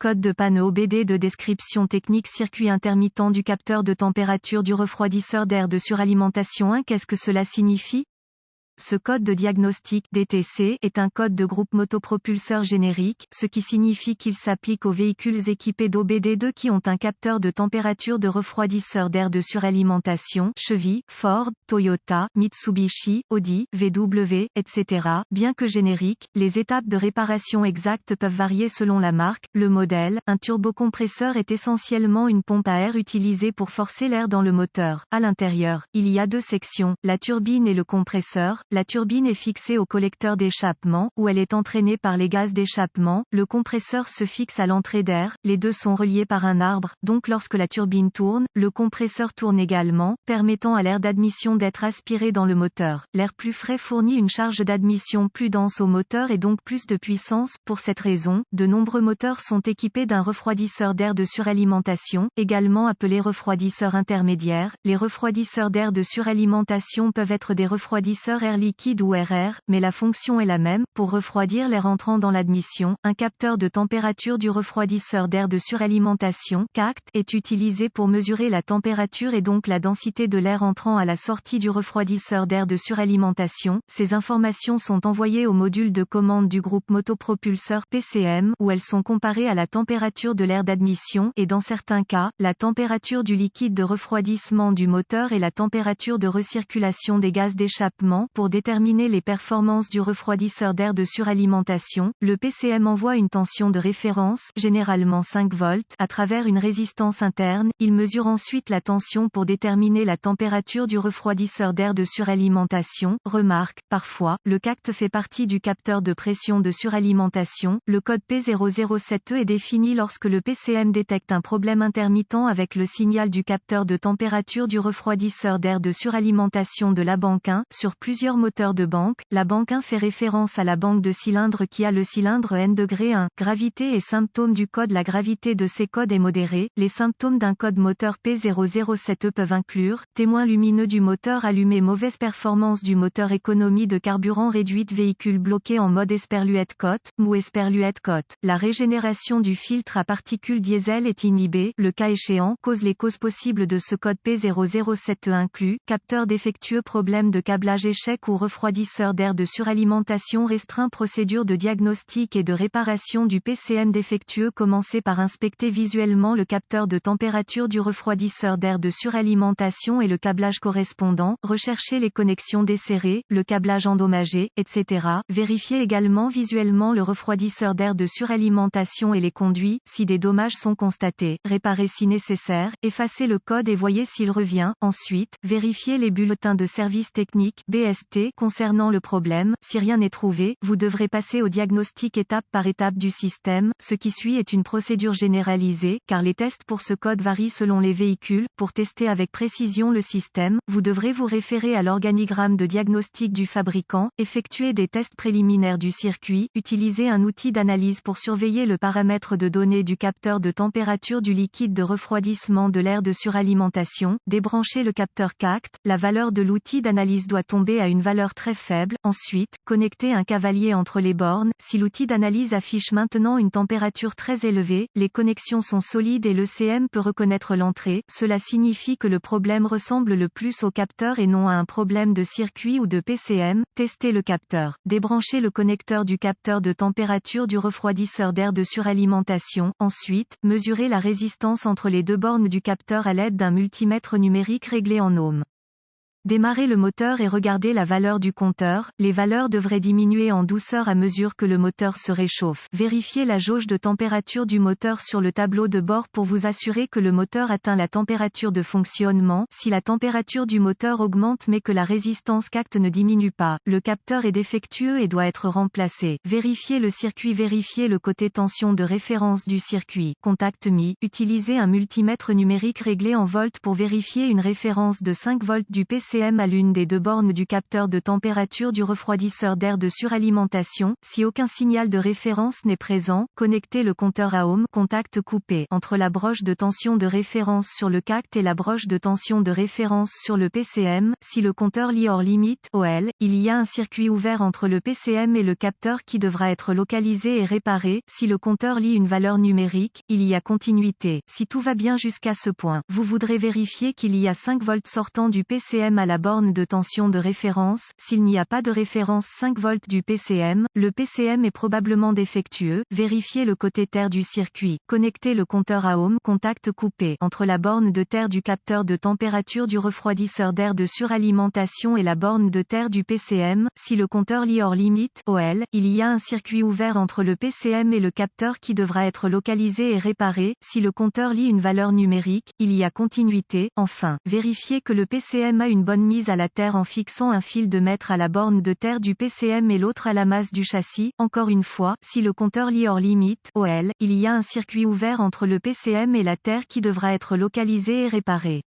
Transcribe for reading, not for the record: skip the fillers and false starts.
Code de panne OBD de description technique circuit intermittent du capteur de température du refroidisseur d'air de suralimentation 1. Qu'est-ce que cela signifie? Ce code de diagnostic DTC est un code de groupe motopropulseur générique, ce qui signifie qu'il s'applique aux véhicules équipés d'OBD2 qui ont un capteur de température de refroidisseur d'air de suralimentation, Chevy, Ford, Toyota, Mitsubishi, Audi, VW, etc. Bien que génériques, les étapes de réparation exactes peuvent varier selon la marque, le modèle. Un turbocompresseur est essentiellement une pompe à air utilisée pour forcer l'air dans le moteur. À l'intérieur, il y a deux sections, la turbine et le compresseur. La turbine est fixée au collecteur d'échappement, où elle est entraînée par les gaz d'échappement. Le compresseur se fixe à l'entrée d'air, les deux sont reliés par un arbre, donc lorsque la turbine tourne, le compresseur tourne également, permettant à l'air d'admission d'être aspiré dans le moteur. L'air plus frais fournit une charge d'admission plus dense au moteur et donc plus de puissance. Pour cette raison, de nombreux moteurs sont équipés d'un refroidisseur d'air de suralimentation, également appelé refroidisseur intermédiaire. Les refroidisseurs d'air de suralimentation peuvent être des refroidisseurs air liquide ou RR, mais la fonction est la même. Pour refroidir l'air entrant dans l'admission, un capteur de température du refroidisseur d'air de suralimentation (CACT) est utilisé pour mesurer la température et donc la densité de l'air entrant à la sortie du refroidisseur d'air de suralimentation. Ces informations sont envoyées au module de commande du groupe motopropulseur PCM, où elles sont comparées à la température de l'air d'admission, et dans certains cas, la température du liquide de refroidissement du moteur et la température de recirculation des gaz d'échappement. Pour déterminer les performances du refroidisseur d'air de suralimentation, le PCM envoie une tension de référence, généralement 5 volts, à travers une résistance interne. Il mesure ensuite la tension pour déterminer la température du refroidisseur d'air de suralimentation. Remarque, parfois, le CACT fait partie du capteur de pression de suralimentation. Le code P007E est défini lorsque le PCM détecte un problème intermittent avec le signal du capteur de température du refroidisseur d'air de suralimentation de la banque 1. Sur plusieurs moteurs de banque, la banque 1 fait référence à la banque de cylindres qui a le cylindre N°1. Gravité et symptômes du code. La gravité de ces codes est modérée. Les symptômes d'un code moteur P007E peuvent inclure témoin lumineux du moteur allumé, mauvaise performance du moteur, économie de carburant réduite, véhicule bloqué en mode Esperluette cote, mou Esperluette cote. La régénération du filtre à particules diesel est inhibée. Le cas échéant, les causes possibles de ce code P007E incluent capteur défectueux, problème de câblage, échec ou refroidisseur d'air de suralimentation restreint. Procédure de diagnostic et de réparation du PCM défectueux. Commencez par inspecter visuellement le capteur de température du refroidisseur d'air de suralimentation et le câblage correspondant. Recherchez les connexions desserrées, le câblage endommagé, etc. Vérifiez également visuellement le refroidisseur d'air de suralimentation et les conduits. Si des dommages sont constatés, réparez si nécessaire. Effacez le code et voyez s'il revient. Ensuite, vérifiez les bulletins de service technique (BST) concernant le problème. Si rien n'est trouvé, vous devrez passer au diagnostic étape par étape du système. Ce qui suit est une procédure généralisée, car les tests pour ce code varient selon les véhicules. Pour tester avec précision le système, vous devrez vous référer à l'organigramme de diagnostic du fabricant, effectuer des tests préliminaires du circuit, utiliser un outil d'analyse pour surveiller le paramètre de données du capteur de température du liquide de refroidissement de l'air de suralimentation, débrancher le capteur CACT. La valeur de l'outil d'analyse doit tomber à une valeur très faible. Ensuite, connectez un cavalier entre les bornes. Si l'outil d'analyse affiche maintenant une température très élevée, les connexions sont solides et le CM peut reconnaître l'entrée. Cela signifie que le problème ressemble le plus au capteur et non à un problème de circuit ou de PCM. Testez le capteur. Débranchez le connecteur du capteur de température du refroidisseur d'air de suralimentation. Ensuite, mesurez la résistance entre les deux bornes du capteur à l'aide d'un multimètre numérique réglé en ohms. Démarrez le moteur et regardez la valeur du compteur. Les valeurs devraient diminuer en douceur à mesure que le moteur se réchauffe. Vérifiez la jauge de température du moteur sur le tableau de bord pour vous assurer que le moteur atteint la température de fonctionnement. Si la température du moteur augmente mais que la résistance CACT ne diminue pas, le capteur est défectueux et doit être remplacé. Vérifiez le circuit. Vérifiez le côté tension de référence du circuit. Contact mis. Utilisez un multimètre numérique réglé en volts pour vérifier une référence de 5 volts du PC PCM à l'une des deux bornes du capteur de température du refroidisseur d'air de suralimentation. Si aucun signal de référence n'est présent, connectez le compteur à ohm, contact coupé, entre la broche de tension de référence sur le CACT et la broche de tension de référence sur le PCM. Si le compteur lit hors limite OL, il y a un circuit ouvert entre le PCM et le capteur qui devra être localisé et réparé. Si le compteur lit une valeur numérique, il y a continuité. Si tout va bien jusqu'à ce point, vous voudrez vérifier qu'il y a 5 volts sortant du PCM à la borne de tension de référence. S'il n'y a pas de référence 5 volts du PCM, le PCM est probablement défectueux. Vérifiez le côté terre du circuit. Connectez le compteur à ohm, contact coupé, entre la borne de terre du capteur de température du refroidisseur d'air de suralimentation et la borne de terre du PCM. Si le compteur lit hors limite OL, il y a un circuit ouvert entre le PCM et le capteur qui devra être localisé et réparé. Si le compteur lit une valeur numérique, il y a continuité. Enfin, vérifiez que le PCM a une bonne mise à la terre en fixant un fil de mètre à la borne de terre du PCM et l'autre à la masse du châssis. Encore une fois, si le compteur lit hors limite OL, il y a un circuit ouvert entre le PCM et la terre qui devra être localisé et réparé.